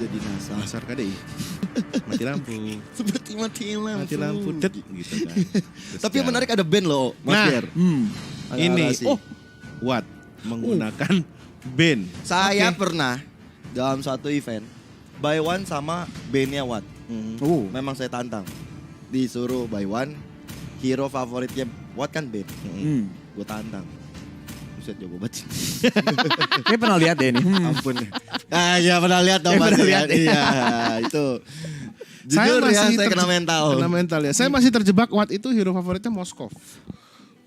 jadi NASA. Nasar KDI. Mati lampu. Seperti mati lampu. Mati lampu det gitu kan. Tapi yang menarik ada band loh, Mas Nah, Ger. Ada ini narasi. Watt menggunakan band. Saya Oke. pernah dalam satu event buy one sama bandnya Watt. Memang saya tantang. Disuruh buy one, hero favoritnya Watt kan band. Gue tantang. Buset jago banget. Kayak pernah lihat deh ini. Ampun. Ya pernah lihat dong. Pernah pasti lihat, kan. Iya, itu. Jujur ya, saya kena mental. Kena mental ya. Saya masih terjebak Watt itu hero favoritnya Moskov.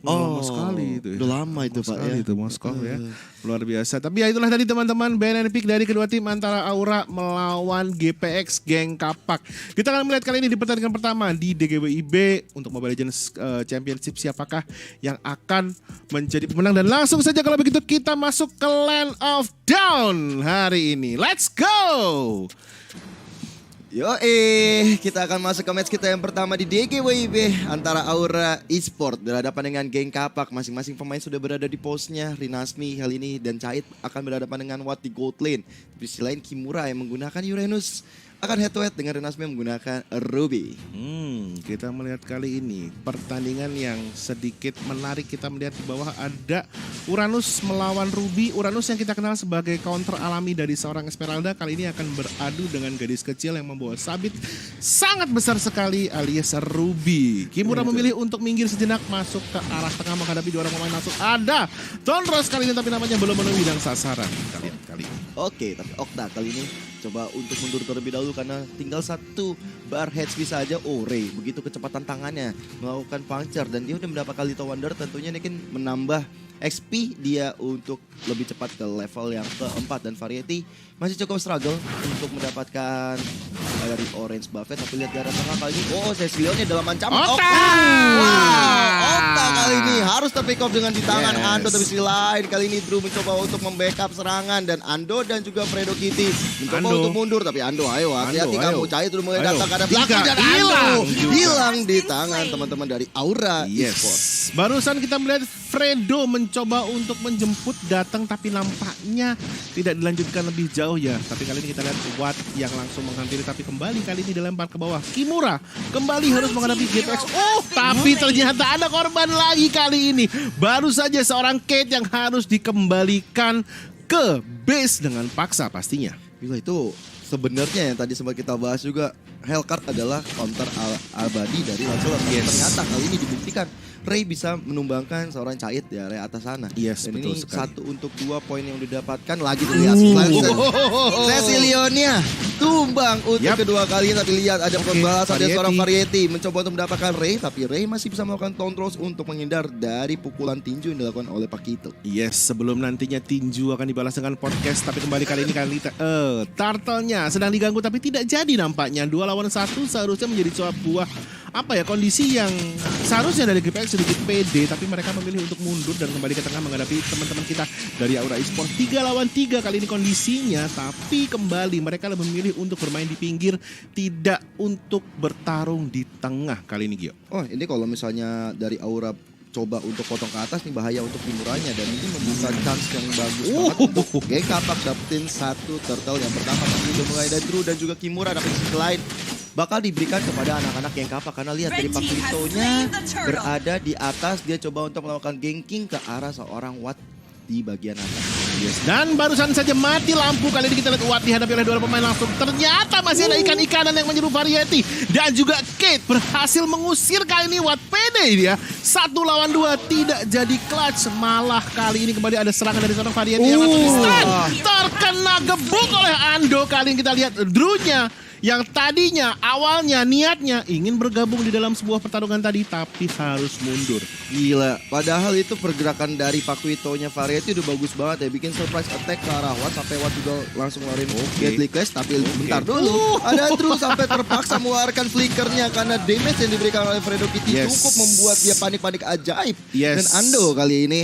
Lama sekali itu ya. Udah lama itu Pak ya. Itu Moskov ya. Luar biasa. Tapi ya itulah tadi teman-teman band and pick dari kedua tim antara Aura melawan GPX Geng Kapak. Kita akan melihat kali ini di pertandingan pertama di DGWIB untuk Mobile Legends Championship siapakah yang akan menjadi pemenang. Dan langsung saja kalau begitu kita masuk ke Land of Dawn hari ini. Let's go! Kita akan masuk ke match kita yang pertama di DGWIB antara Aura Esport berhadapan dengan Geng Kapak. Masing-masing pemain sudah berada di posnya. Rinasmi kali ini dan Cait akan berhadapan dengan Watt di gold lane. Di sisi lain Kimura yang menggunakan Uranus akan head to head dengan Rinasmi yang menggunakan Ruby. Kita melihat kali ini pertandingan yang sedikit menarik. Kita melihat di bawah ada Uranus melawan Ruby. Uranus yang kita kenal sebagai counter alami dari seorang Esmeralda kali ini akan beradu dengan gadis kecil yang membawa sabit sangat besar sekali alias Ruby. Kimura memilih untuk minggir sejenak masuk ke arah tengah menghadapi dua orang pemain masuk. Ada Tonros kali ini tapi namanya belum menemui bidang sasaran. Kita lihat kali ini. Oke, tapi Okta kali ini coba untuk mundur terlebih dahulu karena tinggal satu bar HP saja. Ray begitu kecepatan tangannya melakukan puncture dan dia udah mendapatkan Little Wonder, tentunya ini kan menambah XP dia untuk lebih cepat ke level yang keempat. Dan Variety masih cukup struggle untuk mendapatkan dari Orange Buffet. Tapi lihat darah tengah kali ini, Cecilionnya dalam ancaman. Okta! Okta kali ini harus terpick up dengan di tangan Ando. Tapi sisi lain kali ini Drew mencoba untuk membackup serangan. Dan Ando dan juga Fredo Kitty mencoba untuk mundur. Tapi Ando ayo hati-hati kamu. Cahaya sudah mulai datang karena belakang dan hilang di tangan teman-teman dari Aura Esports. Barusan kita melihat Fredo mencoba untuk menjemput datang tapi nampaknya tidak dilanjutkan lebih jauh ya. Tapi kali ini kita lihat Watt yang langsung menghampiri tapi kembali kali ini dilempar ke bawah. Kimura kembali harus menghadapi GPX. Tapi ternyata ada korban lagi kali ini. Baru saja seorang Kate yang harus dikembalikan ke base dengan paksa pastinya. Gila itu sebenarnya yang tadi sempat kita bahas juga, Hellcard adalah counter abadi dari Lancelot. Ternyata kali ini dibuktikan Ray bisa menumbangkan seorang Cait di area atas sana. Yes, dan betul ini sekali. 1 untuk 2 poin yang didapatkan lagi terlihat. Cecilionnya tumbang untuk kedua kalinya. Tapi lihat ada pembalasan dari seorang Variety mencoba untuk mendapatkan Ray. Tapi Ray masih bisa melakukan controls untuk menghindar dari pukulan tinju yang dilakukan oleh Pakito. Yes, sebelum nantinya tinju akan dibalas dengan podcast. Tapi kembali kali ini Turtle-nya sedang diganggu tapi tidak jadi nampaknya. 2 lawan 1 seharusnya menjadi sebuah kondisi yang seharusnya dari GPX sedikit pede, tapi mereka memilih untuk mundur dan kembali ke tengah menghadapi teman-teman kita dari Aura Esports. 3 lawan 3 kali ini kondisinya, tapi kembali mereka lebih memilih untuk bermain di pinggir, tidak untuk bertarung di tengah kali ini, Gio. Ini kalau misalnya dari Aura coba untuk potong ke atas nih bahaya untuk Kimuranya, dan ini membuka chance yang bagus banget untuk Geng Kapak dapetin 1 turtle yang pertama. Tapi udah mulai dari Drew dan juga Kimura, tapi sisi lain bakal diberikan kepada anak-anak Geng Kapak karena lihat dari Pakitonya berada di atas, dia coba untuk melakukan ganking ke arah seorang Watt di bagian atas. Yes. Dan barusan saja mati lampu kali ini kita lihat Watt dihadapi oleh 2 pemain langsung. Ternyata masih ada ikan-ikanan yang menyeru Variety dan juga Kate berhasil mengusir kali ini Watt. Pede dia 1 lawan 2 tidak jadi clutch, malah kali ini kembali ada serangan dari seorang Variety yang langsung di-stun. Terkena gebuk oleh Ando. Kali ini kita lihat Drew-nya yang tadinya awalnya niatnya ingin bergabung di dalam sebuah pertarungan tadi tapi harus mundur. Gila, padahal itu pergerakan dari Pakuitonya Variety udah bagus banget ya, bikin surprise attack ke arah Watt sampai Watt juga langsung ngeluarin Deadly Clash. Tapi bentar dulu, ada terus sampai terpaksa mengeluarkan flickernya karena damage yang diberikan oleh Fredo Kitty cukup membuat dia panik-panik ajaib. Dan Ando kali ini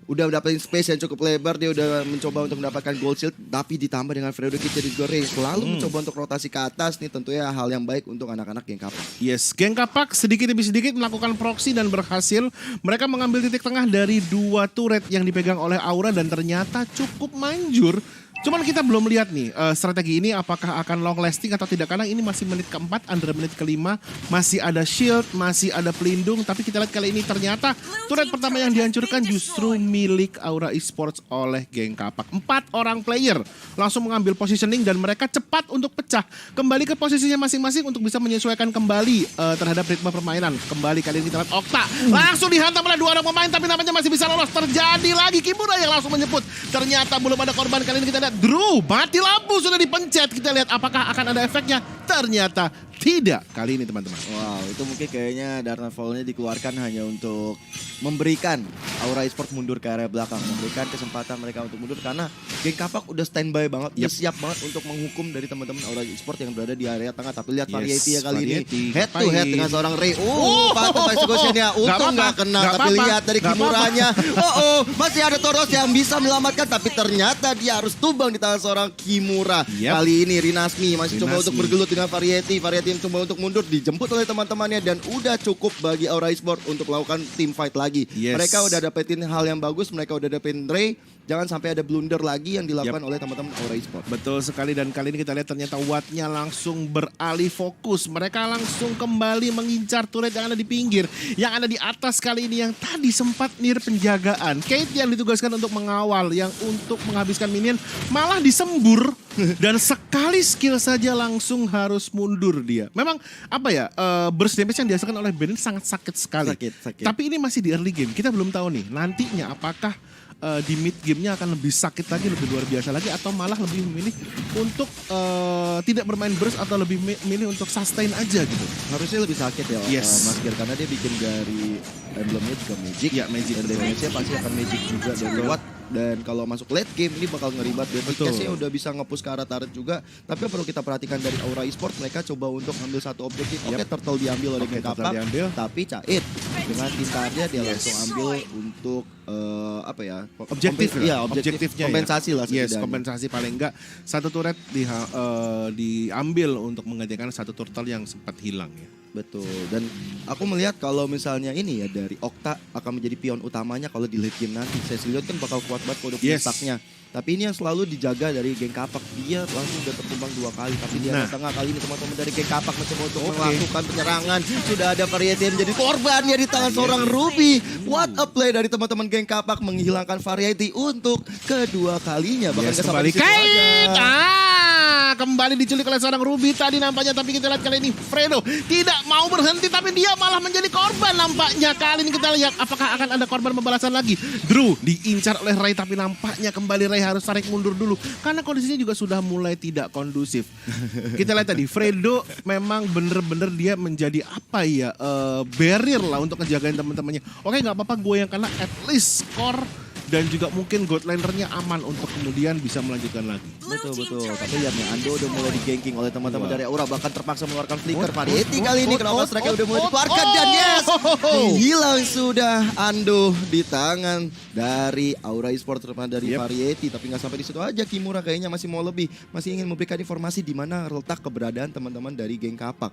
udah mendapatkan space yang cukup lebar, dia udah mencoba untuk mendapatkan gold shield, tapi ditambah dengan Fredo Kitty dan juga Ray selalu mencoba untuk rotasi ke atas nih, tentunya hal yang baik untuk anak-anak Geng Kapak. Yes, Geng Kapak sedikit demi sedikit melakukan proxy dan berhasil. Mereka mengambil titik tengah dari 2 turret yang dipegang oleh Aura dan ternyata cukup manjur Cuman kita belum lihat nih strategi ini apakah akan long lasting atau tidak. Karena ini masih menit keempat, under menit kelima. Masih ada shield, masih ada pelindung. Tapi kita lihat kali ini ternyata turret pertama yang dihancurkan justru milik Aura Esports oleh geng Kapak. 4 orang player langsung mengambil positioning dan mereka cepat untuk pecah. Kembali ke posisinya masing-masing untuk bisa menyesuaikan kembali terhadap ritme permainan. Kembali kali ini kita lihat Okta. Langsung dihantam oleh 2 orang pemain tapi namanya masih bisa lolos. Terjadi lagi Kimura yang langsung menjemput. Ternyata belum ada korban. Kali ini kita lihat Drew, mati lampu sudah dipencet. Kita lihat apakah akan ada efeknya. Ternyata tidak kali ini teman-teman. Wow, itu mungkin kayaknya Darnavall-nya dikeluarkan hanya untuk memberikan Aura Esports mundur ke area belakang. Memberikan kesempatan mereka untuk mundur karena geng Kapak udah standby banget. Udah siap banget untuk menghukum dari teman-teman Aura Esports yang berada di area tengah. Tapi lihat Variety ya kali ini. Head to head dengan seorang Ray. Patut execution-nya. Untung gak kena. Tapi lihat dari Kimuranya. Masih ada Toros yang bisa menyelamatkan. Tapi ternyata dia harus tumbang di tangan seorang Kimura. Kali ini Rinasmi masih coba untuk bergelut dengan Variety. Variety yang coba untuk mundur, dijemput oleh teman-temannya dan udah cukup bagi Aura Esports untuk melakukan team fight lagi. Mereka udah dapetin hal yang bagus, mereka udah dapetin Ray. Jangan sampai ada blunder lagi yang dilakukan oleh teman-teman Aura Esports. Betul sekali, dan kali ini kita lihat ternyata Wattnya langsung beralih fokus. Mereka langsung kembali mengincar turret yang ada di pinggir. Yang ada di atas kali ini yang tadi sempat near penjagaan. Kate yang ditugaskan untuk mengawal, yang untuk menghabiskan minion malah disembur. Dan sekali skill saja langsung harus mundur dia. Memang apa ya, burst damage yang dihasilkan oleh Ben sangat sakit sekali. Sakit. Tapi ini masih di early game. Kita belum tahu nih nantinya apakah di mid gamenya akan lebih sakit lagi, lebih luar biasa lagi, atau malah lebih memilih untuk tidak bermain burst atau lebih memilih untuk sustain aja gitu. Harusnya lebih sakit ya Mas Gir, karena dia bikin dari emblemnya juga magic. Ya, magic. Dan damage-nya pasti akan magic juga dari Watt. Dan kalau masuk late game ini bakal ngeribat. Dan Case-nya udah bisa nge-push ke arah turret juga. Tapi perlu kita perhatikan dari Aura Esports, mereka coba untuk ambil satu objektif. Oke, Turtle diambil oleh geng Kapak. Tapi Cait dengan tintarnya dia langsung ambil untuk objektifnya kompensasi lah. Yes, kompensasi paling enggak satu turret diambil untuk menggantikan satu turtle yang sempat hilang ya. Betul, dan aku melihat kalau misalnya ini ya dari Okta akan menjadi pion utamanya kalau di late game nanti. Saya lihat kan bakal kuat banget kalau udah punya stacknya. Tapi ini yang selalu dijaga dari geng Kapak. Dia langsung udah tertumbang 2 kali. Tapi di tengah kali ini teman-teman dari geng Kapak mencoba untuk melakukan penyerangan. Sudah ada Variety yang menjadi korbannya di tangan seorang Ruby. What a play dari teman-teman geng Kapak menghilangkan Variety untuk kedua kalinya. Bahkan Kembali kembali diculik oleh seorang Ruby tadi nampaknya. Tapi kita lihat kali ini Fredo tidak mau berhenti, tapi dia malah menjadi korban nampaknya. Kali ini kita lihat apakah akan ada korban pembalasan lagi. Drew diincar oleh Ray, tapi nampaknya kembali Ray harus tarik mundur dulu karena kondisinya juga sudah mulai tidak kondusif. Kita lihat tadi Fredo memang bener-bener dia menjadi apa ya, barrier lah untuk ngejagain teman-temannya. Oke, nggak apa-apa gue yang kena, at least score dan juga mungkin god lanernya aman untuk kemudian bisa melanjutkan lagi. Betul. Tapi lihat nih, Ando udah mulai di-ganking oleh teman-teman dari Aura, bahkan terpaksa mengeluarkan flicker. Variety kali ini kenapa strike udah mulai dikeluarkan dan hilang sudah Ando di tangan dari Aura Esports, terutama dari Variety. Tapi nggak sampai di situ aja, Kimura kayaknya masih mau lebih, masih ingin memberikan informasi di mana letak keberadaan teman-teman dari geng Kapak.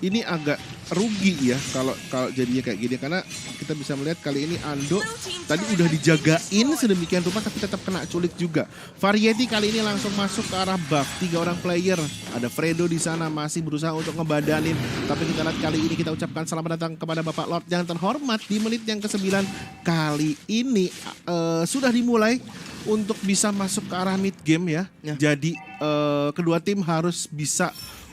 Ini agak rugi ya kalau jadinya kayak gini, karena kita bisa melihat kali ini Ando tadi udah dijagain sedemikian rupa tapi tetap kena culik juga. Variety kali ini langsung masuk ke arah buff. 3 orang player, ada Fredo di sana masih berusaha untuk ngebadanin. Tapi kita lihat kali ini kita ucapkan selamat datang kepada Bapak Lord yang terhormat di menit yang ke-9. Kali ini sudah dimulai untuk bisa masuk ke arah mid game ya. Jadi kedua tim harus bisa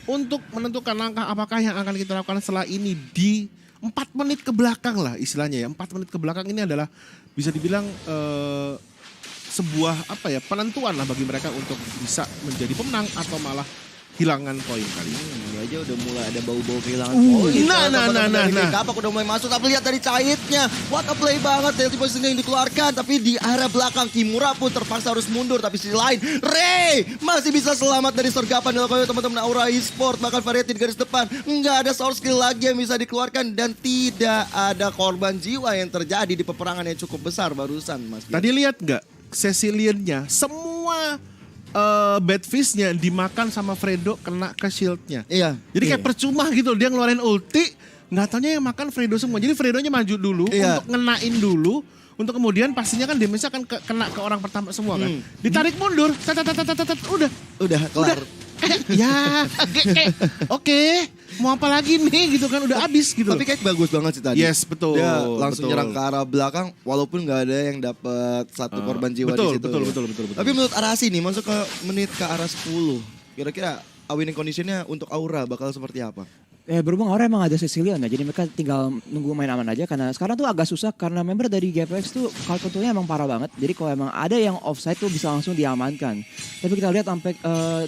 untuk menentukan langkah apakah yang akan kita lakukan setelah ini di 4 menit ke belakang lah istilahnya ya. 4 menit ke belakang ini adalah bisa dibilang sebuah apa ya, penentuan lah bagi mereka untuk bisa menjadi pemenang atau malah hilangan poin kali ini. Ini aja udah mulai ada bau-bau kehilangan poin. Nah. Kapak udah mulai masuk, tapi lihat dari Caitnya. What a play banget dari posisi yang dikeluarkan. Tapi di area belakang Kimura pun terpaksa harus mundur. Tapi sisi lain, Ray masih bisa selamat dari sergapan dilakukan oleh teman-teman Aura Esports. Bahkan Variety di garis depan. Nggak ada source skill lagi yang bisa dikeluarkan. Dan tidak ada korban jiwa yang terjadi di peperangan yang cukup besar barusan, Mas. Tadi lihat nggak Cecilian-nya? Semua Badfish-nya dimakan sama Fredo, kena ke shield-nya. Iya. Jadi kayak percuma gitu, dia ngeluarin ulti, nggak taunya yang makan Fredo semua. Jadi Fredonya maju dulu untuk ngenain dulu, untuk kemudian pastinya kan damage-nya akan kena ke orang pertama semua kan. Ditarik mundur, Udah kelar. ya, oke, mau apa lagi nih gitu kan, udah habis gitu. Tapi kayak bagus banget sih tadi. Yes, betul. Dia langsung betul. nyerang ke arah belakang walaupun nggak ada yang dapat satu korban jiwa betul, di situ. betul. Tapi menurut Arasi nih masuk ke menit ke arah 10. Kira-kira winning conditionnya untuk Aura bakal seperti apa? Berhubung orang emang ada Cecilion ya, jadi mereka tinggal nunggu main aman aja karena sekarang tuh agak susah karena member dari GPX tuh card controlnya emang parah banget. Jadi kalau emang ada yang offside tuh bisa langsung diamankan. Tapi kita lihat sampai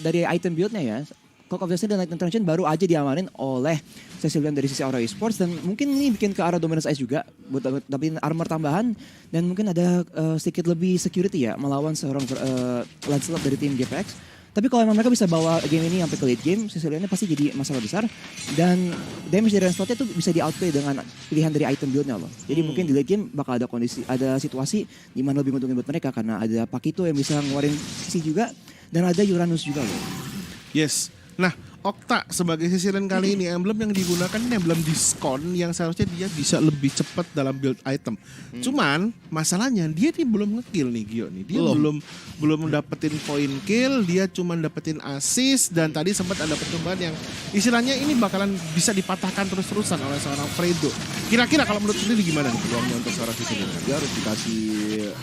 dari item build-nya ya, Clock of Destiny dan Night Interaction baru aja diamanin oleh Cecilion dari sisi Aura Esports dan mungkin ini bikin ke arah Dominance Ice juga buat dapetin armor tambahan dan mungkin ada sedikit lebih security ya melawan seorang Lancelot dari tim GPX. Tapi kalau emang mereka bisa bawa game ini sampai ke late game, Cecilionnya pasti jadi masalah besar. Dan damage dari Lancelotnya tuh bisa di-outplay dengan pilihan dari item build-nya loh. Jadi mungkin di late game bakal ada situasi di mana lebih untungin buat mereka karena ada Pakito yang bisa ngeluarin sisi juga dan ada Uranus juga loh. Yes. Nah, Okta sebagai Cecilion kali ini emblem yang digunakan ini emblem diskon yang seharusnya dia bisa lebih cepat dalam build item. Cuman masalahnya dia nih belum ngekill nih Gio nih. Dia belum dapetin poin kill, dia cuma dapetin assist dan tadi sempat ada percobaan yang istilahnya ini bakalan bisa dipatahkan terus-terusan oleh seorang Fredo. Kira-kira kalau menurut sendiri gimana nih peluangnya untuk seorang Cecilion? Dia harus dikasih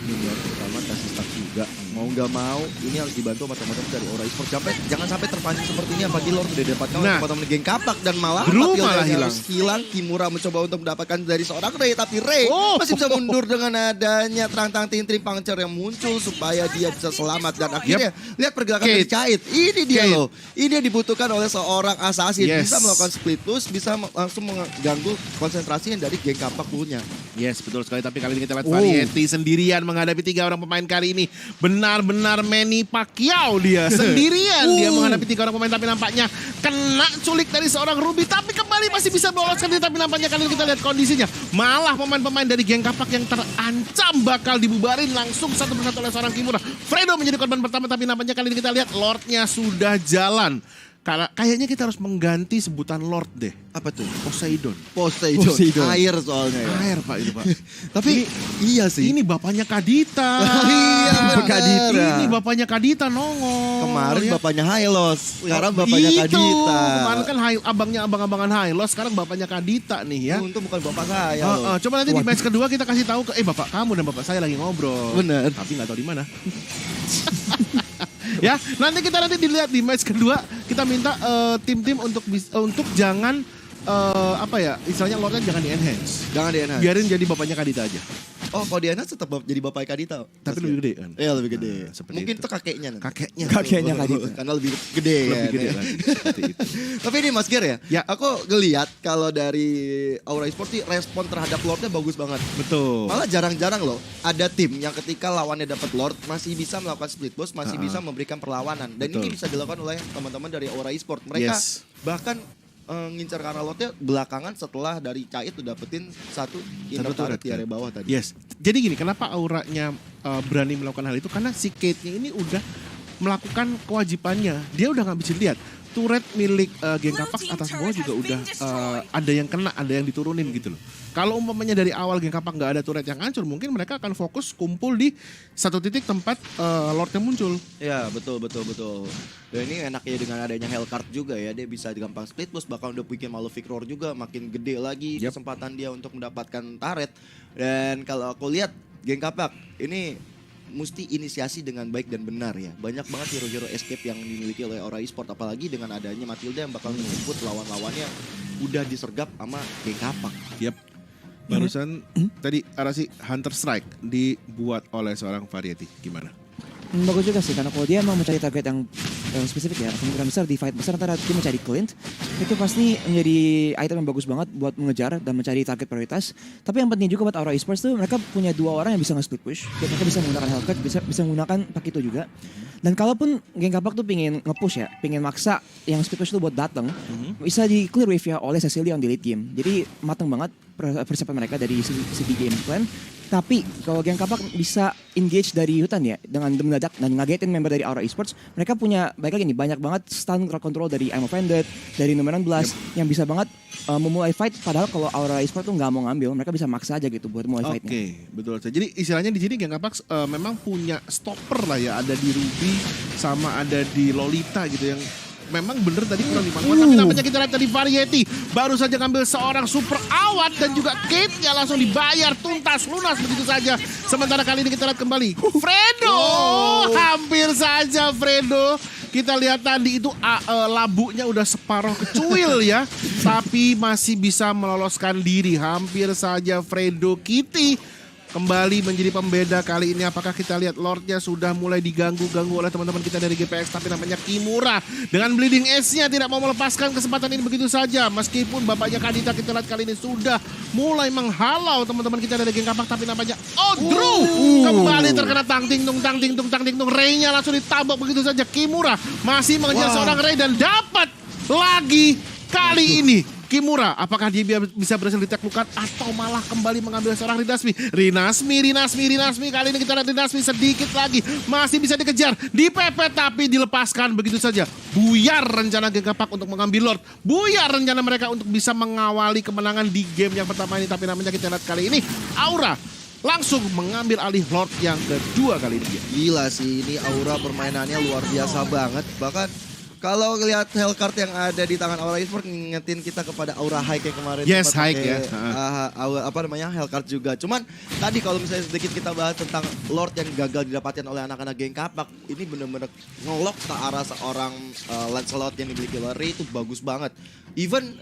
minion pertama, kasih stack juga. Mau nggak mau ini harus dibantu sama teman-teman dari Aura Esports. Jangan sampai terpancing seperti ini apalagi Lord udah dapatkan oleh teman-teman geng kapak dan malah hilang. Kimura mencoba untuk mendapatkan dari seorang Ray tapi Ray masih bisa mundur dengan adanya terang-terang tintrim puncture yang muncul supaya dia bisa selamat dan akhirnya lihat pergerakan dari Cait. Ini dia loh. Ini yang dibutuhkan oleh seorang assassin. Bisa melakukan split push, bisa langsung mengganggu konsentrasi yang dari geng kapak punya. Yes, betul sekali. Tapi kali ini kita lihat Variety sendirian menghadapi 3 orang pemain kali ini. Benar-benar Manny Pacquiao dia. Sendirian dia menghadapi 3 orang pemain. Tapi nampaknya kena culik dari seorang Ruby. Tapi kembali masih bisa meloloskan diri. Tapi nampaknya kali ini kita lihat kondisinya. Malah pemain-pemain dari geng kapak yang terancam bakal dibubarin langsung satu persatu oleh seorang Kimura. Fredo menjadi korban pertama. Tapi nampaknya kali ini kita lihat Lordnya sudah jalan. Kayaknya kita harus mengganti sebutan Lord deh. Apa tuh? Poseidon. Air soalnya ya. Air Pak itu Pak. Tapi iya sih. Ini bapaknya Kadita. Iya benar. Kadita. Ini bapaknya Kadita nongol. Kemarin ya. bapaknya Hylos. Sekarang bapaknya Kadita. Kemarin kan abang-abangan Hylos. Sekarang bapaknya Kadita nih ya. Untung bukan bapak saya loh. Coba nanti di match kedua kita kasih tahu ke bapak kamu dan bapak saya lagi ngobrol. Bener. Tapi nggak tahu di mana. Ya, nanti dilihat di match kedua kita minta tim-tim untuk jangan istilahnya Lordnya jangan di-enhance. Jangan di-enhance. Biarin jadi bapaknya Kadita aja. Oh, kalau di-enhance tetap jadi bapak Kadita. Tapi lebih gede kan? Iya, lebih gede. Mungkin itu itu kakeknya nanti. Kakeknya Kadita. Karena lebih gede lebih gede lagi. Seperti itu. Tapi ini Mas Ger ya, Ya. aku ngelihat kalau dari Aura Esports sih respon terhadap Lordnya bagus banget. Betul. Malah jarang-jarang loh ada tim yang ketika lawannya dapat Lord masih bisa melakukan split push, masih bisa memberikan perlawanan. Dan Betul. ini bisa dilakukan oleh teman-teman dari Aura Esports. Mereka bahkan ngincar ke arah Lordnya belakangan setelah dari Cait udah dapetin satu inner turret di area bawah tadi. Yes. Jadi gini, kenapa Auranya berani melakukan hal itu? Karena si Kate-nya ini udah melakukan kewajibannya. Dia udah nggak bisa lihat. Turret milik geng kapak atas bawah juga udah ada yang kena, ada yang diturunin gitu loh. Kalau umpamanya dari awal geng kapak nggak ada turret yang hancur, mungkin mereka akan fokus kumpul di satu titik tempat Lordnya muncul. Ya betul. Dan ini enaknya dengan adanya Hellcard juga ya, dia bisa gampang split push, bahkan udah bikin Malefic Roar juga makin gede lagi kesempatan dia untuk mendapatkan turret. Dan kalau aku lihat geng kapak ini mesti inisiasi dengan baik dan benar ya. Banyak banget hero-hero escape yang dimiliki oleh Aura Esports, apalagi dengan adanya Matilda yang bakal menjemput lawan-lawannya udah disergap sama geng kapak. Yap. Barusan tadi Arasi Hunter Strike dibuat oleh seorang Variety. Gimana? Bagus juga sih, karena kalau dia mau mencari target yang spesifik ya, kemungkinan besar di fight besar antara dia mencari Clint, itu pasti menjadi item yang bagus banget buat mengejar dan mencari target prioritas. Tapi yang penting juga buat Aura Esports tuh, mereka punya 2 orang yang bisa nge-split push. Mereka bisa menggunakan Hellcat, bisa menggunakan Pakito juga. Dan kalaupun geng kapak tuh pingin nge-push ya, pingin maksa yang split push tuh buat datang, bisa di clear wave ya oleh Cecilion di late game. Jadi mateng banget persiapan mereka dari segi game plan. Tapi kalau Geng Kapak bisa engage dari hutan ya dengan mendadak dan ngagetin member dari Aura Esports, mereka punya baik lagi nih banyak banget stun control dari I'm Offended, dari Numeran Blast yang bisa banget memulai fight. Padahal kalau Aura Esports tuh nggak mau ngambil, mereka bisa maksa aja gitu buat mulai fightnya. Oke, betul. Jadi istilahnya di sini Geng Kapak memang punya stopper lah ya, ada di Ruby sama ada di Lolita gitu yang memang bener tadi kurang dimanfaatkan. Tapi namanya kita lihat tadi Variety baru saja ngambil seorang super awat dan juga Kate-nya langsung dibayar tuntas lunas begitu saja. Sementara kali ini kita lihat kembali Fredo, hampir saja Fredo. Kita lihat tadi itu labunya udah separuh kecuil ya, tapi masih bisa meloloskan diri. Hampir saja Fredo Kitty kembali menjadi pembeda kali ini. Apakah kita lihat Lordnya sudah mulai diganggu-ganggu oleh teman-teman kita dari GPX, tapi namanya Kimura dengan Bleeding Edge-nya tidak mau melepaskan kesempatan ini begitu saja. Meskipun bapaknya Kadita kita lihat kali ini sudah mulai menghalau teman-teman kita dari Geng Kapak, tapi namanya Odru kembali terkena tang ting tung. Ray-nya langsung ditabok begitu saja. Kimura masih mengejar seorang Ray dan dapat lagi kali ini. Kimura, apakah dia bisa berhasil ditaklukan atau malah kembali mengambil seorang Rinasmi? Rinasmi. Kali ini kita lihat Rinasmi sedikit lagi. Masih bisa dikejar, dipepet tapi dilepaskan begitu saja. Buyar rencana Geng Kapak untuk mengambil Lord. Buyar rencana mereka untuk bisa mengawali kemenangan di game yang pertama ini. Tapi namanya kita lihat kali ini Aura langsung mengambil alih Lord yang kedua kali ini. Gila sih, ini Aura permainannya luar biasa banget. Bahkan kalau lihat Hellcard yang ada di tangan Aura Esports ngingetin kita kepada Aura Hike yang kemarin. Yes, sempat Hike ya. Hellcard juga. Cuman tadi kalau misalnya sedikit kita bahas tentang Lord yang gagal didapatkan oleh anak-anak Geng Kapak, ini benar-benar ngelok ke arah seorang Lancelot yang dimiliki oleh Ray itu bagus banget. Even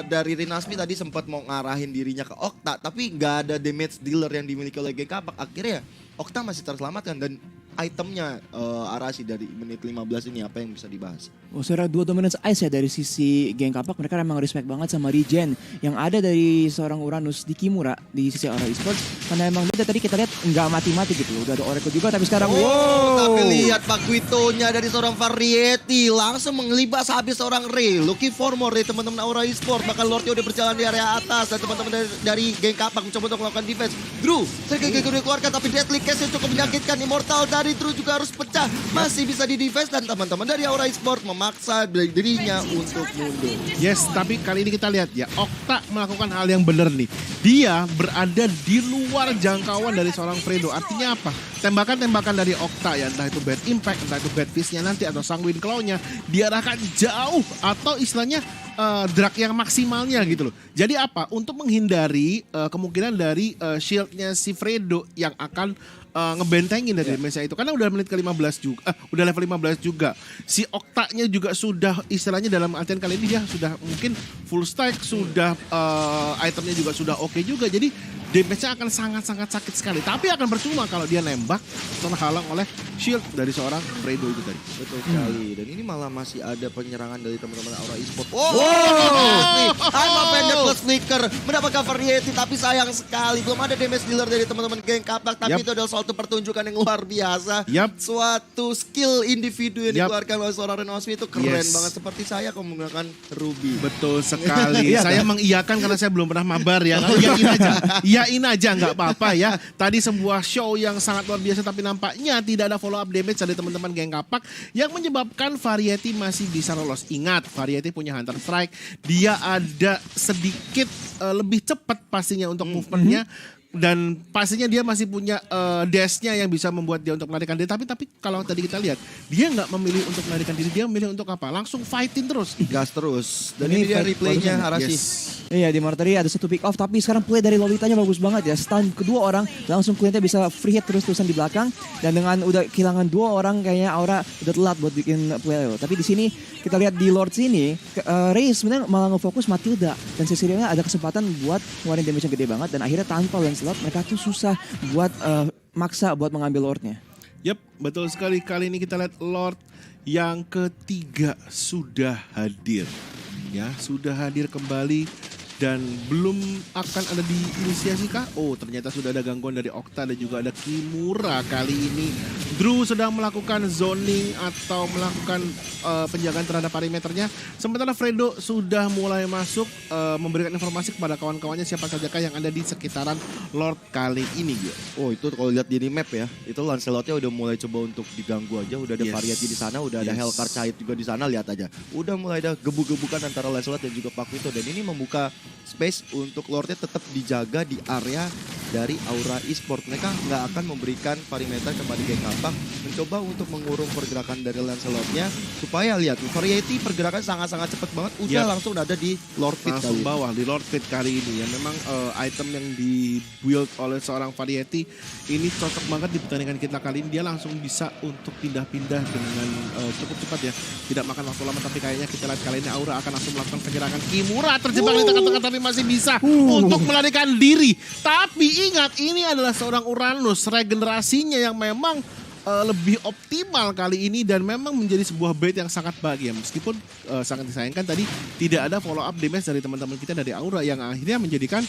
dari Rinasmi tadi sempat mau ngarahin dirinya ke Okta, tapi nggak ada damage dealer yang dimiliki oleh Geng Kapak. Akhirnya Okta masih terselamatkan dan itemnya Arashi dari menit 15 ini apa yang bisa dibahas? Oh, secara dua dominance ice ya dari sisi Geng Kapak, mereka memang respect banget sama regen yang ada dari seorang Uranus di Kimura di sisi Aura Esports. Karena emang beda tadi kita lihat nggak mati-mati gitu, udah ada Oracle juga tapi sekarang tapi lihat Pakuitonya dari seorang Variety langsung mengelibas habis seorang Ray. Looking for more dari teman-teman Aura Esports, bahkan Lordnya udah berjalan di area atas dan teman-teman dari Geng Kapak mencoba untuk melakukan defense. Drew, Sergei dikeluarkan tapi Deadly Case yang cukup menyakitkan. Immortal dari Drew juga harus pecah, masih bisa di defense dan teman-teman dari Aura Esports memaksa dirinya untuk mundur. Yes, tapi kali ini kita lihat ya, Okta melakukan hal yang benar nih. Dia berada di luar jangkauan dari seorang Fredo. Artinya apa? Tembakan-tembakan dari Okta ya, entah itu Bad Impact, entah itu Bad Fist-nya nanti atau Sanguine Claw-nya diarahkan jauh atau istilahnya drag yang maksimalnya gitu loh. Jadi apa? Untuk menghindari kemungkinan dari shield-nya si Fredo yang akan ngebentengin dari damage itu, karena udah menit ke-15 juga, udah level 15 juga. Si Okta-nya juga sudah istilahnya dalam artian kali ini dia sudah mungkin full stack, sudah itemnya juga sudah oke juga. Jadi damage-nya akan sangat-sangat sakit sekali. Tapi akan percuma kalau dia nembak terhalang oleh shield dari seorang Fredo itu tadi. Betul sekali. Dan ini malah masih ada penyerangan dari teman-teman Aura Esports. I'm Offended plus Flicker mendapatkan Variety, tapi sayang sekali belum ada damage dealer dari teman-teman Geng Kapak. Tapi itu adalah suatu pertunjukan yang luar biasa. Suatu skill individu yang dikeluarkan oleh seorang Renosmi itu keren banget. Seperti saya kalau menggunakan Ruby. Betul sekali. Saya mengiyakan karena saya belum pernah mabar ya. Iyain aja. Iyain aja nggak apa-apa ya. Tadi sebuah show yang sangat luar biasa, tapi nampaknya tidak ada follow up damage dari teman-teman Geng Kapak yang menyebabkan Variety masih bisa lolos. Ingat, Variety punya Hunter Strike. Dia ada sedikit lebih cepat pastinya untuk movementnya. Dan pastinya dia masih punya dash-nya yang bisa membuat dia untuk melarikan diri. Tapi kalau tadi kita lihat, dia nggak memilih untuk melarikan diri, dia memilih untuk apa? Langsung fighting terus. Gas terus. Dan ini dia replaynya Arashi. Iya, di Martyri ada satu pick off, tapi sekarang play dari Lolitanya bagus banget ya. Stun kedua orang, langsung kliennya bisa free hit terus-terusan di belakang. Dan dengan udah kehilangan dua orang, kayaknya Aura udah telat buat bikin play. Tapi di sini kita lihat di Lord sini, Ray sebenarnya malah ngefokus Matilda. Dan Cecilia ada kesempatan buat ngeluarin damage yang gede banget. Dan akhirnya tanpa Lancelot, mereka tuh susah buat maksa buat mengambil Lordnya. Yap, betul sekali. Kali ini kita lihat Lord yang ketiga sudah hadir. Ya, sudah hadir kembali dan belum akan ada diinisiasi kah? Oh, ternyata sudah ada gangguan dari Okta dan juga ada Kimura kali ini Drew sedang melakukan zoning atau melakukan penjagaan terhadap perimeternya. Sementara Fredo sudah mulai masuk memberikan informasi kepada kawan-kawannya siapa sajakah yang ada di sekitaran Lord kali ini. Oh itu kalau lihat di map ya, itu Lancelotnya udah mulai coba untuk diganggu aja, udah ada Yes. variasi di sana, udah ada Yes. Hellcar Cahit juga di sana, lihat aja. Udah mulai ada gebuk-gebukan antara Lancelot dan juga Paquito, dan ini membuka space untuk Lordnya tetap dijaga di area dari Aura Esport. Mereka nggak akan memberikan perimeter kepada Geng Kapak, mencoba untuk mengurung pergerakan dari Lancelotnya supaya lihat variety pergerakan sangat-sangat cepat banget, udah Yep. langsung ada di Lord Pit Langsung kali. bawah di Lord Pit kali ini ya. Memang item yang di-build oleh seorang Variety ini cocok banget di pertandingan kita kali ini. Dia langsung bisa untuk pindah-pindah dengan cukup cepat ya. Tidak makan waktu lama, tapi kayaknya kita lihat kali ini Aura akan langsung melakukan penyerangan. Kimura terjebak di tengah-tengah tapi masih bisa untuk melarikan diri. Tapi ingat, ini adalah seorang Uranus. Regenerasinya yang memang lebih optimal kali ini dan memang menjadi sebuah bait yang sangat bahagia. Meskipun sangat disayangkan tadi tidak ada follow up damage dari teman-teman kita dari Aura yang akhirnya menjadikan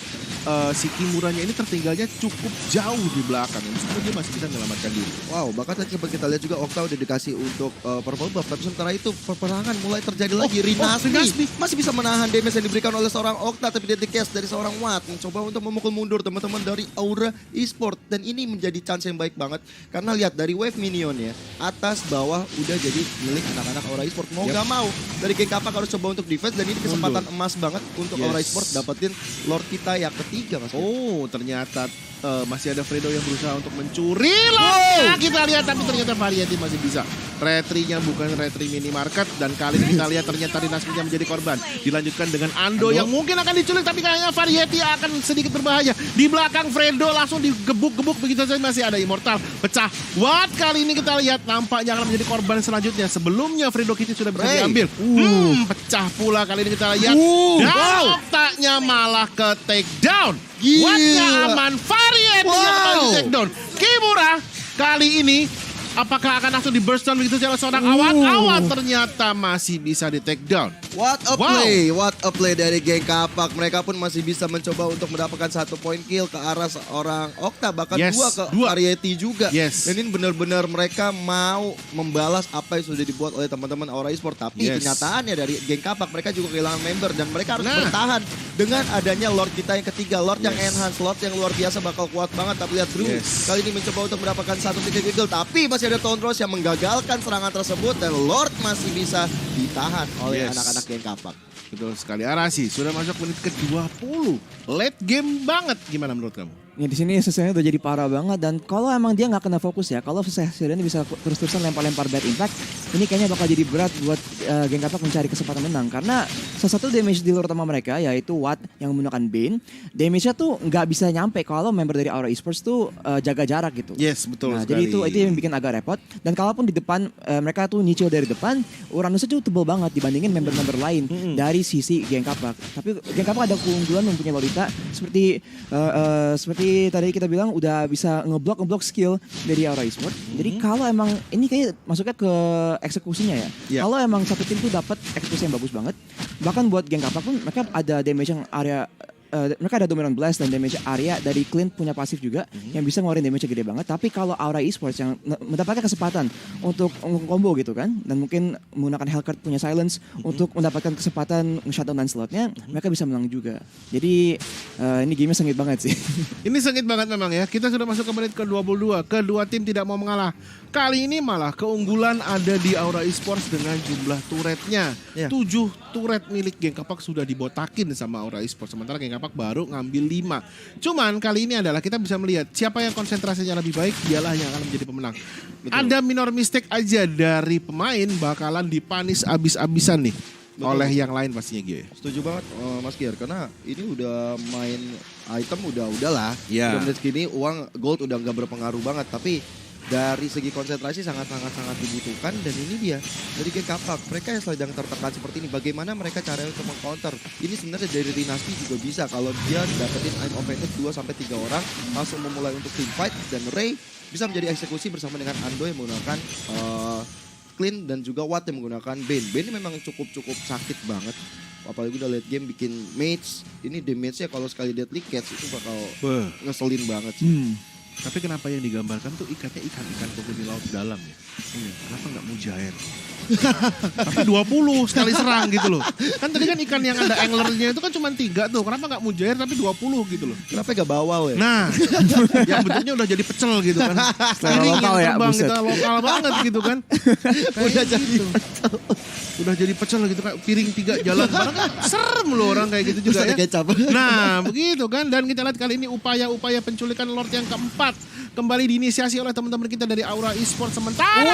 si Kimuranya ini tertinggalnya cukup jauh di belakang. Meskipun dia masih bisa menyelamatkan diri. Wow, bahkan tadi sempat kita lihat juga Okta udah dikasih untuk purple buff, tapi sementara itu peperangan mulai terjadi lagi. Rinasmi masih bisa menahan damage yang diberikan oleh seorang Okta, tapi deadly cast dari seorang Watt mencoba untuk memukul mundur teman-teman dari Aura Esport, dan ini menjadi chance yang baik banget karena lihat dari wave minion ya, atas bawah udah jadi milik anak-anak Aura Esport. Mau Yep. gak mau dari Geng Kapak harus coba untuk defense, dan ini kesempatan emas banget untuk Yes. Aura Esport dapetin Lord kita yang ketiga, Mas. Oh, ternyata masih ada Fredo yang berusaha untuk mencuri Lordnya. Kita lihat, tapi ternyata Variety masih bisa. Retrinya bukan retri minimarket, dan kali ini kita lihat ternyata Rinasminya menjadi korban. Dilanjutkan dengan Ando yang mungkin akan diculik, tapi kayaknya Variety akan sedikit berbahaya. Di belakang Fredo langsung digebuk-gebuk begitu saja, masih ada Immortal pecah. Watt kali ini kita lihat nampaknya akan menjadi korban selanjutnya. Sebelumnya Fredo Kitty sudah bisa diambil. Pecah pula kali ini kita lihat. Dan Oktanya malah ke take down. Gila. Wattnya aman, Variety yang kembali di take down. Kimura kali ini apakah akan langsung di burst down begitu saja seorang Awat ternyata masih bisa di take down. What a play, what a play dari Geng Kapak. Mereka pun masih bisa mencoba untuk mendapatkan 1 point kill ke arah seorang Okta, bahkan Yes, 2 ke dua. Variety juga. Yes. Dan ini benar-benar mereka mau membalas apa yang sudah dibuat oleh teman-teman Aura Esport. Tapi Yes. kenyataannya dari Geng Kapak mereka juga kehilangan member, dan mereka harus Nah. bertahan dengan adanya Lord kita yang ketiga, Lord yang enhance, Lord yang luar biasa bakal kuat banget. Tapi lihat Drew Yes. kali ini mencoba untuk mendapatkan 1 titik kill, tapi masih ada Tondros yang menggagalkan serangan tersebut, dan Lord masih bisa ditahan oleh Yes. anak-anak Geng Kapak. Betul sekali. Arasi sudah masuk menit ke-20. Late game banget. Gimana menurut kamu? Ya di sini Sicilian udah jadi parah banget, dan kalau emang dia nggak kena fokus ya, kalau Sicilian bisa terus-terusan lempar-lempar bad impact, ini kayaknya bakal jadi berat buat Geng Kapak mencari kesempatan menang, karena salah satu damage dealer utama mereka yaitu Watt yang menggunakan Bane, damage-nya tuh nggak bisa nyampe kalau member dari Aura Esports tuh jaga jarak gitu. Yes, betul Nah, sekali. jadi itu yang bikin agak repot, dan kalaupun di depan mereka tuh nyicil dari depan, Uranusnya tuh tebel banget dibandingin member-member lain dari sisi Geng Kapak. Tapi Geng Kapak ada keunggulan mempunyai Lolita seperti tadi kita bilang udah bisa ngeblok skill dari Aura Esport. Jadi kalau emang ini kayak masuknya ke eksekusinya ya. Yeah. Kalau emang satu tim tuh dapat eksekusi yang bagus banget, bahkan buat Geng Kapak pun mereka ada damage yang area mereka ada Dominant Blast dan damage area dari Clint punya pasif juga yang bisa ngeluarin damage gede banget. Tapi kalau Aura Esports yang mendapatkan kesempatan untuk combo gitu kan, dan mungkin menggunakan Hellcard punya Silence untuk mendapatkan kesempatan nge-shutdown slotnya, mereka bisa menang juga. Jadi ini game-nya sengit banget sih. Ini sengit banget memang ya. Kita sudah masuk ke menit ke-22. Kedua tim tidak mau mengalah. Kali ini malah keunggulan ada di Aura Esports dengan jumlah turretnya. Ya. 7 turret milik Geng Kapak sudah dibotakin sama Aura Esports. Sementara Geng Kapak baru ngambil 5. Cuman kali ini adalah kita bisa melihat siapa yang konsentrasinya lebih baik, dialah yang akan menjadi pemenang. Betul. Ada minor mistake aja dari pemain bakalan dipanis abis-abisan nih. Oleh yang lain pastinya Gio. Setuju banget Mas Gier, karena ini udah main item udahlah. Ya. Udah menit segini uang gold udah nggak berpengaruh banget, tapi dari segi konsentrasi sangat dibutuhkan, dan ini dia dari Geng Kapak. Mereka yang sedang tertekan seperti ini, bagaimana mereka cara untuk meng-counter. Ini sebenarnya dari Dynasty juga bisa kalau dia dapetin aim offensive 2-3 orang langsung memulai untuk team fight, dan Ray bisa menjadi eksekusi bersama dengan Ando yang menggunakan Clint dan juga Watt yang menggunakan Bane. Bane ini memang cukup sakit banget. Apalagi udah late game bikin mage. Ini damage-nya kalau sekali deadly catch itu bakal ngeselin banget sih. Tapi kenapa yang digambarkan tuh ikannya ikan-ikan penghuni laut dalam ya? Kenapa nggak mujair? Tapi 20 sekali serang gitu loh. Kan tadi kan ikan yang ada anglernya itu kan cuma 3 tuh. Kenapa nggak mujair tapi 20 gitu loh. Kenapa gak bawal ya? Nah, yang bentuknya udah jadi pecel gitu kan. Piring lokal yang ya, terbang buset. kita lokal banget gitu kan. Udah jadi gitu. Udah jadi pecel gitu kan. Piring 3 jalan. Padahal kan serem loh orang kayak gitu Terus juga ada ya. kecap. Nah begitu kan. Dan kita lihat kali ini upaya-upaya penculikan Lord yang keempat kembali diinisiasi oleh teman-teman kita dari Aura Esports sementara.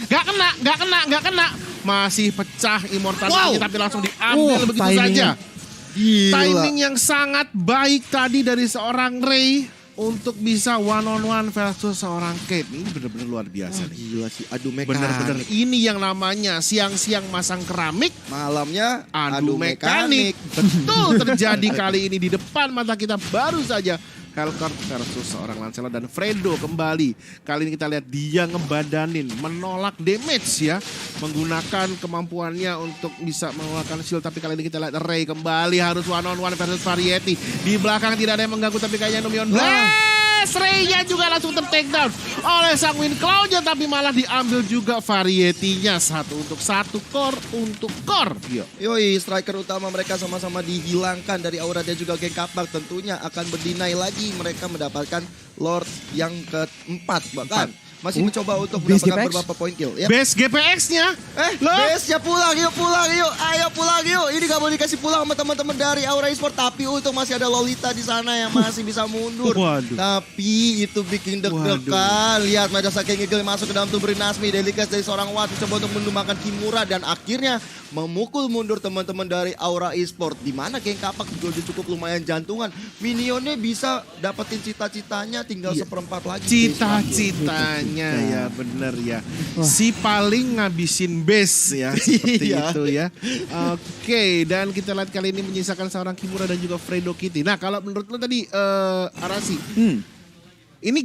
Gak kena. Masih pecah immortality tapi langsung diambil begitu timingnya. saja. Gila. Timing yang sangat baik tadi dari seorang Ray untuk bisa one on one versus seorang Kate. Ini benar-benar luar biasa nih. Gila sih, adu mekanik. Bener-bener ini yang namanya siang-siang masang keramik, Malamnya adu mekanik. Betul terjadi kali ini di depan mata kita baru saja. Hellcord versus seorang Lancelot dan Fredo kembali. Kali ini kita lihat dia ngebadanin, menolak damage ya. Menggunakan kemampuannya untuk bisa mengeluarkan shield. Tapi kali ini kita lihat Ray kembali harus one on one versus Variety. Di belakang tidak ada yang mengganggu tapi kayaknya Numion Blast. Ray-nya juga langsung ter-take down oleh sang Wind Cloud-nya. Tapi malah diambil juga Variety-nya. 1 untuk 1, core untuk core. Yoi, striker utama mereka sama-sama dihilangkan dari Aura dan juga geng Kapak. Tentunya akan berdinai lagi mereka mendapatkan Lord yang keempat bahkan. Masih mencoba untuk Base mendapatkan GPX? beberapa poin kill. Yep. Base GPX-nya. Base-nya pulang yuk. Ayo pulang yuk. Ini gak mau dikasih pulang sama teman-teman dari Aura Esports. Tapi untung masih ada Lolita di sana yang masih bisa mundur. Waduh. Tapi itu bikin deg-degan. Lihat Madasa King Eagle masuk ke dalam tubuh Nasmi. Delikas dari seorang Watt mencoba untuk menumbangkan Kimura. Dan akhirnya memukul mundur teman-teman dari Aura Esports. Dimana geng Kapak juga udah cukup lumayan jantungan. Minionnya bisa dapetin cita-citanya tinggal seperempat lagi. Cita-citanya ya bener ya. Si paling ngabisin base ya seperti Iya. itu ya. Oke, dan kita lihat kali ini menyisakan seorang Kimura dan juga Fredo Kitty. Nah kalau menurut lu tadi Arasi, ini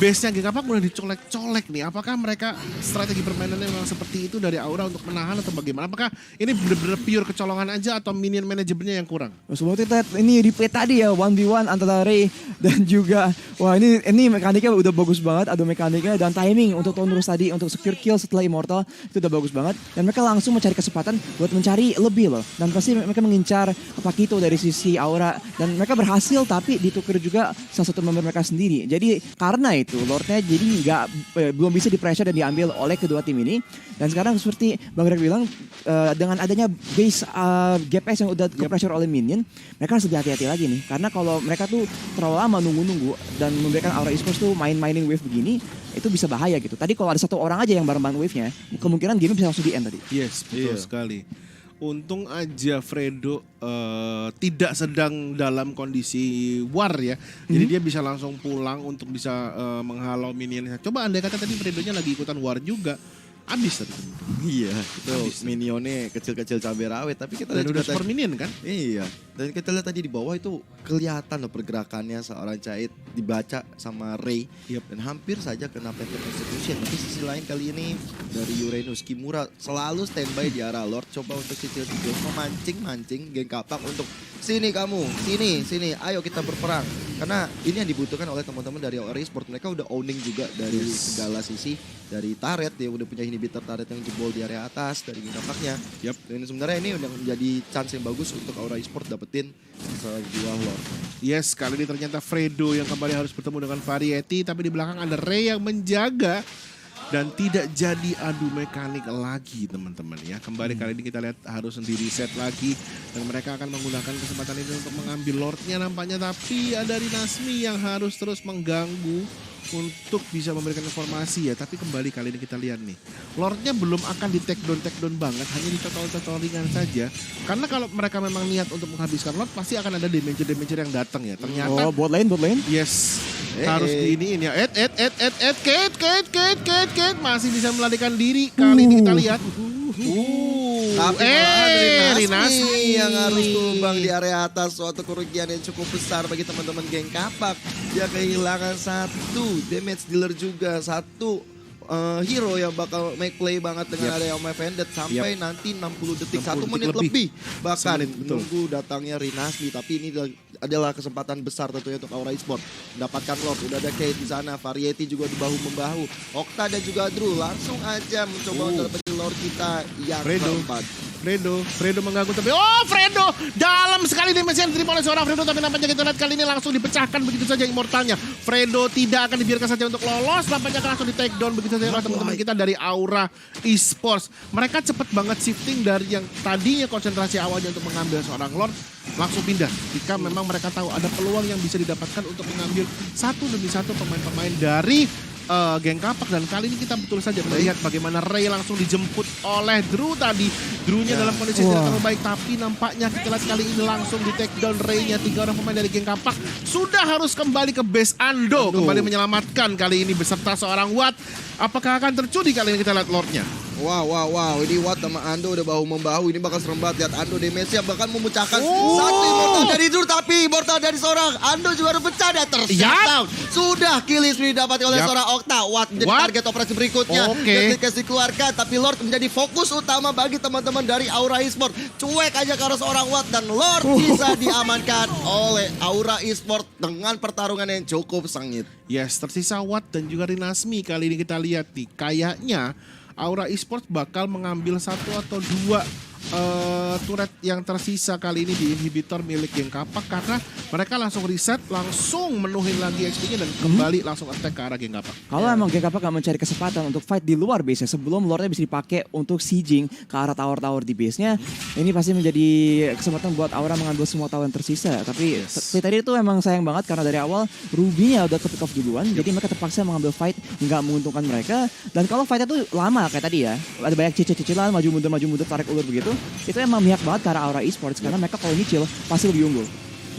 base-nya Geng Kapak udah dicolek-colek nih. Apakah mereka strategi permainannya memang seperti itu dari Aura untuk menahan atau bagaimana? Apakah ini benar-benar pure kecolongan aja atau minion manajemennya yang kurang? Semua kita ini replay tadi ya 1v1 antara Ray dan juga wah ini mekaniknya udah bagus banget, adu mekaniknya dan timing untuk terus tadi untuk secure kill setelah immortal itu udah bagus banget dan mereka langsung mencari kesempatan buat mencari lebih loh dan pasti mereka mengincar Pakito dari sisi Aura dan mereka berhasil tapi ditukar juga salah satu member mereka sendiri. Jadi karena itu Lordnya jadi belum bisa di-pressure dan diambil oleh kedua tim ini. Dan sekarang seperti Bang Greg bilang dengan adanya base GPS yang udah ke-pressure oleh minion, mereka harus lebih hati-hati lagi nih. Karena kalau mereka tuh terlalu lama nunggu-nunggu dan memberikan Aura Esports tuh main-mainin wave begini, itu bisa bahaya gitu. Tadi kalau ada satu orang aja yang bareng-bareng wave-nya, kemungkinan game bisa langsung di-end tadi. Yes, betul sekali. Untung aja Fredo tidak sedang dalam kondisi war ya. Jadi dia bisa langsung pulang untuk bisa menghalau minionnya. Coba andai kata tadi Fredonya lagi ikutan war juga. Abis tadi. Iya, itu minionnya kecil-kecil cabai rawit. Tapi kita Dan lihat udah juga super minion kan? Iya, dan kita lihat tadi di bawah itu kelihatan loh pergerakannya seorang Cait dibaca sama Ray. Dan hampir saja kena Phantom Execution. Tapi sisi lain kali ini dari Uranus, Kimura selalu standby di arah Lord. Coba untuk cicil memancing-mancing geng Kapak untuk sini kamu, sini, ayo kita berperang. Karena ini yang dibutuhkan oleh teman-teman dari Aura Esports. Mereka udah owning juga dari segala sisi. Dari turret, dia udah punya inhibitor turret yang jebol di area atas dari geng Kapaknya. Dan sebenarnya ini udah menjadi chance yang bagus untuk Aura Esports dapetin sebuah Lord. Yes, kali ini ternyata Fredo yang kembali harus bertemu dengan Variety. Tapi di belakang ada Ray yang menjaga. Dan tidak jadi adu mekanik lagi teman-teman ya. Kembali kali ini kita lihat harus di reset lagi. Dan mereka akan menggunakan kesempatan ini untuk mengambil Lordnya nampaknya. Tapi ada Rinasmi yang harus terus mengganggu untuk bisa memberikan informasi ya. Tapi kembali kali ini kita lihat nih. Lordnya belum akan di take down banget. Hanya di total ringan saja. Karena kalau mereka memang niat untuk menghabiskan Lord pasti akan ada damage yang datang ya. Ternyata bot lane. yes. Harus di ini ya. Kate masih bisa melarikan diri. Kali ini kita lihat. Tapi malah Rinasmi yang harus tumbang di area atas. Suatu kerugian yang cukup besar bagi teman-teman geng Kapak. Dia kehilangan 1 damage dealer juga, 1 hero yang bakal make play banget dengan ada yang Vended sampai nanti 60 detik 1 menit lebih bahkan menunggu datangnya Rinasmi. Tapi ini adalah kesempatan besar tentunya untuk Aura Esports mendapatkan Lord. Udah ada Kate di sana, Variety juga di bahu-membahu, Okta dan juga Drew langsung aja mencoba untuk dapetin Lord kita yang keempat. Fredo mengganggu tapi Fredo dalam sekali dimensi yang diterima oleh seorang Fredo, tapi nampaknya kita lihat kali ini langsung dipecahkan begitu saja immortalnya. Fredo tidak akan dibiarkan saja untuk lolos, nampaknya akan langsung di take down begitu saja oleh teman-teman kita dari Aura Esports. Mereka cepet banget shifting dari yang tadinya konsentrasi awalnya untuk mengambil seorang Lord langsung pindah jika memang mereka tahu ada peluang yang bisa didapatkan untuk mengambil satu demi satu pemain-pemain dari geng Kapak. Dan kali ini kita betul saja melihat bagaimana Ray langsung dijemput oleh Drew tadi. Drew-nya dalam kondisi tidak terlalu baik, tapi nampaknya kita lihat kali ini langsung di take down Ray-nya. 3 orang pemain dari geng Kapak sudah harus kembali ke base Ando. Kembali menyelamatkan kali ini beserta seorang Watt. Apakah akan tercuri kali ini kita lihat Lord-nya? Wow, ini Watt sama Ando udah bahu-membahu. Ini bakal serem banget. Lihat Ando damage-nya bahkan memecahkan satu immortal dari Drew, tapi immortal dari seorang Ando juga udah pecah dan tershutdown. Sudah killis didapati oleh seorang Okta. Watt menjadi target operasi berikutnya. Deadly dikeluarkan, tapi Lord menjadi fokus utama bagi teman-teman dari Aura Esports. Cuek aja ke arah seorang Watt dan Lord bisa diamankan oleh Aura Esports dengan pertarungan yang cukup sengit. Yes, tersisa Watt dan juga Rinasmi. Kali ini kita lihat nih, kayaknya Aura Esports bakal mengambil 1 atau 2 turret yang tersisa kali ini di inhibitor milik geng Kapak, karena mereka langsung reset, langsung menuhin lagi XP-nya dan kembali langsung attack ke arah geng Kapak. Kalau emang geng Kapak gak mencari kesempatan untuk fight di luar base-nya sebelum Lordnya bisa dipakai untuk sieging ke arah tower-tower di base-nya, ini pasti menjadi kesempatan buat Aura mengambil semua tower yang tersisa. Tapi tadi itu emang sayang banget karena dari awal Ruby-nya udah ke pick off duluan, jadi mereka terpaksa mengambil fight hingga menguntungkan mereka. Dan kalau fight-nya tuh lama kayak tadi ya, ada banyak cicil-cicilan, maju mundur, tarik ulur begitu, itu emang mihak banget ke arah Aura Esports karena mereka kalau nyicil pasti lebih unggul.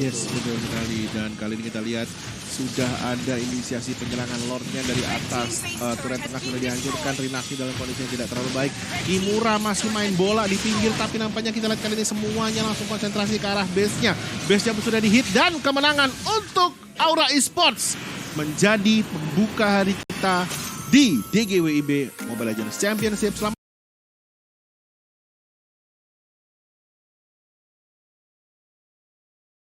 Yes, betul sekali. Dan kali ini kita lihat sudah ada inisiasi penyerangan Lordnya dari atas. Turret tengah sudah dihancurkan. Rinasmi dalam kondisi yang tidak terlalu baik. Kimura masih main bola di pinggir, tapi nampaknya kita lihat kali ini semuanya langsung konsentrasi ke arah base-nya. Base-nya pun sudah di-hit dan kemenangan untuk Aura Esports menjadi pembuka hari kita di DGWIB Mobile Legends Championship. Selamat